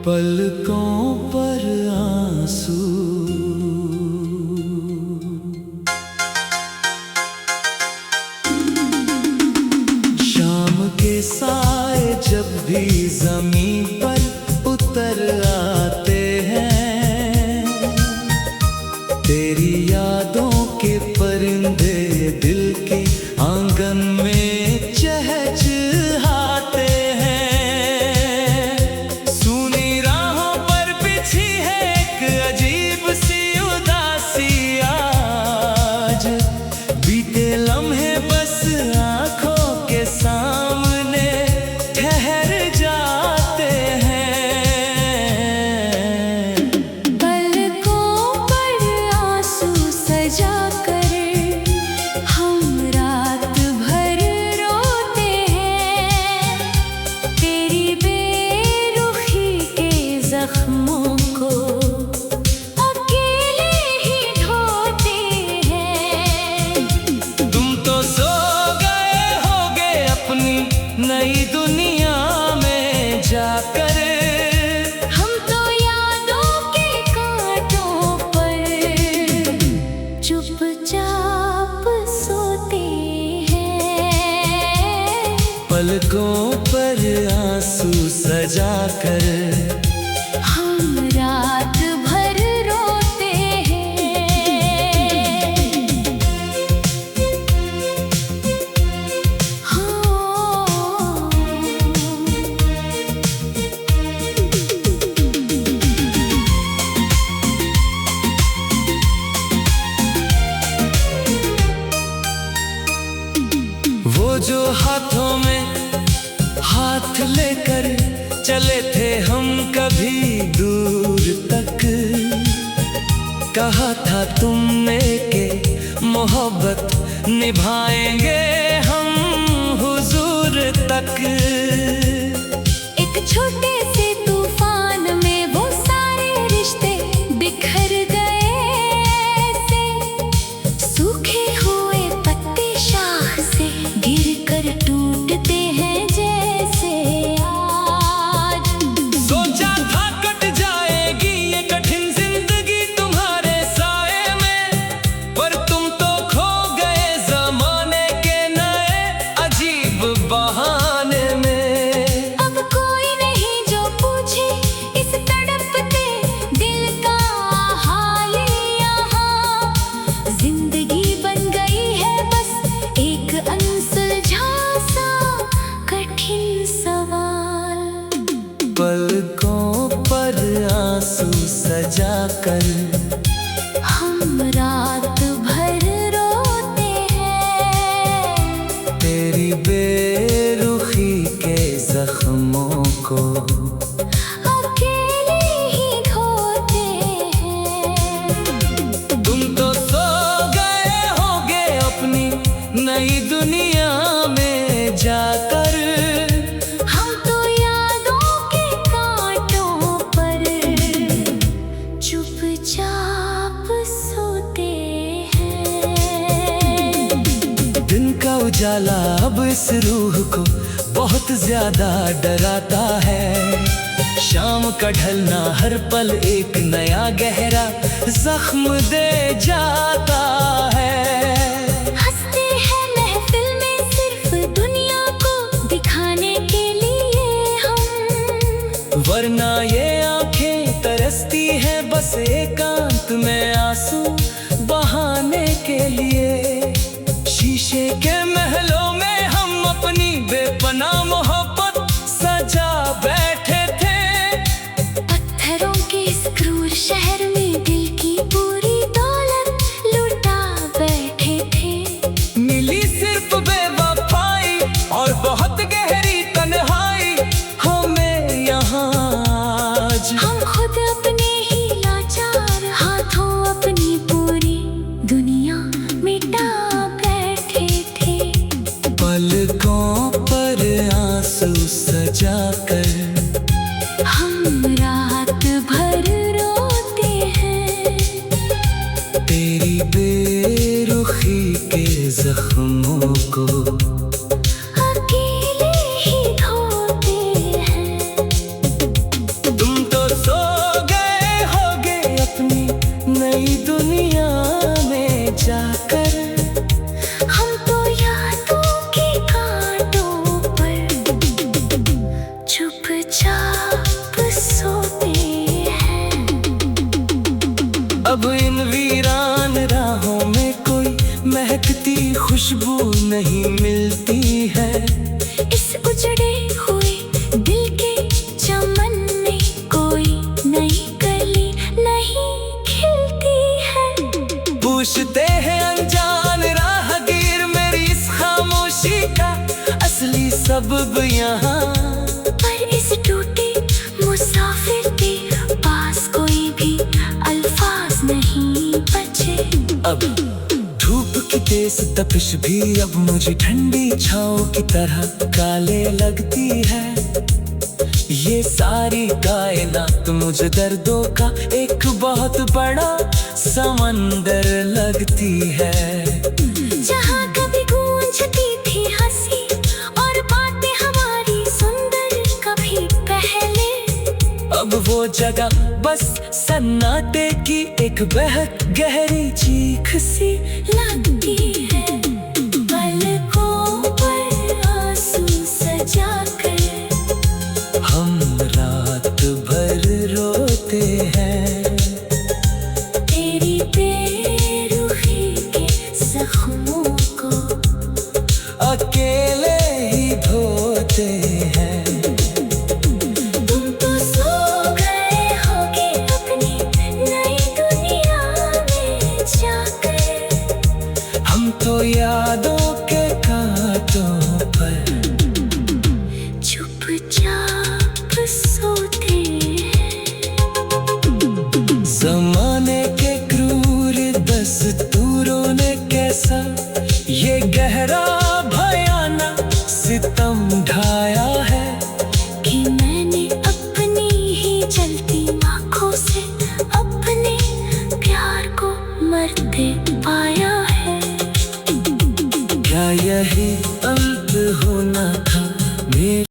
पलकों पर आंसू, शाम के साए जब भी जमीन पर उतर आते हैं, तेरी यादों के परिंदे दिल के आंगन में चहचहाते हैं। सूनी राहों पर बिछी है एक अजीब सी उदासी, आज बीते लम्हे बस आंखों के सामने ठहर जाते हैं। पलकों पर आंसू सजा कर हम रात भर रोते हैं, तेरी बेरुखी के जख्मों को अकेले ही ढोते हैं। तुम तो सो गए होगे अपनी नई दुनिया में जाकर, हम तो यादों के कांटों पर चुपचाप सोते हैं। पलकों पर आंसू सजा कर हम रात भर रोते हैं। वो जो हाथों में हाथ लेकर चले थे हम कभी दूर तक, कहा था तुमने के मोहब्बत निभाएंगे हम हुजूर तक। एक छोटे से तूफान में वो सारे रिश्ते बिखर गए ऐसे, सूखे हुए पत्ते शाख से गिरकर टूटते हैं जैसे आज। सोचा था कट जाएगी ये कठिन जिंदगी तुम्हारे साए में, पर तुम तो खो गए जमाने के नए अजीब बहाने में। अब कोई नहीं जो पूछे इस तड़पते दिल का हाल यहाँ, जिंदगी बन गई है बस एक अनसुलझा सा कठिन सवाल। पलकों पर आंसू सजा कर हम रात भर रोते हैं, तेरी बेरुखी के जख्मों को अकेले ही धोते हैं। तुम तो सो गए होगे अपनी नई दुनिया में जाकर, हम तो यादों के कांटों पर चुपचाप सोते हैं। दिन का उजाला अब इस रूह को बहुत ज्यादा डराता है, शाम का ढलना हर पल एक नया गहरा जख्म दे जाता है। हंसते हैं महफिल में सिर्फ दुनिया को दिखाने के लिए हम, वरना ये आंखें तरसती हैं बस एकांत में आंसू बहाने के लिए। शीशे के महलों में हम अपनी बेपनाह मोहब्बत सजा बैठे थे, पत्थरों के इस क्रूर शहर में दिल की पूरी दौलत लुटा बैठे थे। मिली सिर्फ बेवफाई और बहुत गहरी तन्हाई हमें यहाँ आज। हम खुद अपने ही लाचार हाथों अपनी पूरी दुनिया मिटा बैठे थे। पलकों पर आंसू सजा कर हम रात भर रोते हैं, तेरी बेरुखी के जख्मों को अकेले ही धोते हैं। तुम तो खुशबू नहीं मिलती है। इस उजड़े हुए दिल के चमन में कोई नई कली नहीं खिलती है। पूछते हैं अनजान राहगीर मेरी इस खामोशी का असली सबब यहाँ। पर इस टूटे मुसाफिर के पास कोई भी अल्फाज नहीं बचे। अब धूप की तेज तपिश भी अब मुझे ठंडी छाँव की तरह काले लगती है। ये सारी कायनात मुझे दर्दों का एक बहुत बड़ा समंदर लगती है। जहाँ कभी गूंजती थी हंसी और बातें हमारी सुंदर कभी पहले, अब वो जगह बस सन्नाटे की एक बेहद गहरी चीख सी लगती है। पलकों पर आंसू सजा कर हम रात भर रोते हैं। तेरी बेरुखी के जख्मों को अकेले ही धोते हैं।